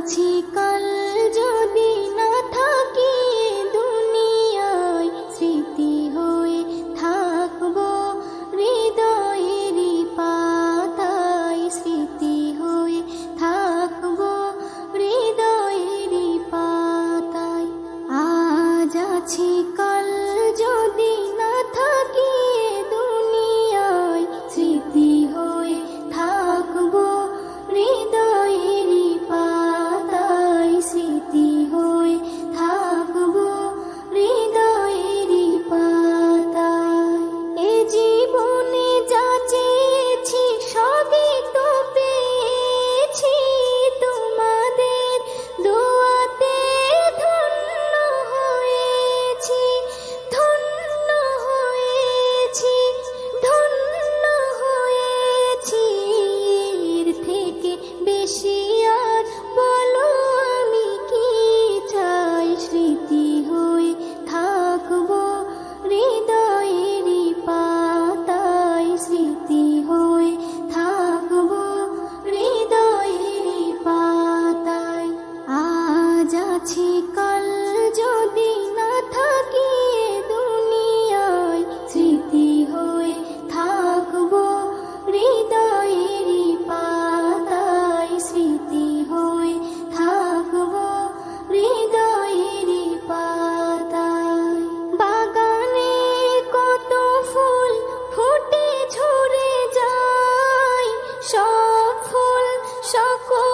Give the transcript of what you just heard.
আছি কাল যদি না থাকি দুনিয়ায়, স্মৃতি হয়ে থাকবো হৃদয়েরই পাতায়, স্মৃতি হয়ে থাকবো হৃদয়েরই পাতায়। আজ আছি কাল যদি না থাকি দুনিয়ায়, স্মৃতি হয়ে থাকবো হৃদয়েরই পাতায়, স্মৃতি হয়ে থাকবো হৃদয়েরই পাতায়। এ জীবনে যা চেয়েছি সবই তো পেয়েছি, তোমাদের দোয়াতে ধন্য হয়েছি, ধন্য হয়েছি, ধন্য হয়েছি। এর থেকে বেশি আর বলো আমি কি চাই, স্মৃতি হয়ে থাকবো হৃদয়েরই পাতায়, স্মৃতি হয়ে থাকবো হৃদয়েরই পাতায়। আজ আছি কাল যদি না থাকি দুনিয়ায়, স্মৃতি হয়ে থাকবো হৃদয়েরই পাতায়, স্মৃতি হয়ে থাকবো হৃদয়েরই পাতায়। বাগানে কত ফুল ফুটে ঝরে যায়, সব ফুল সকল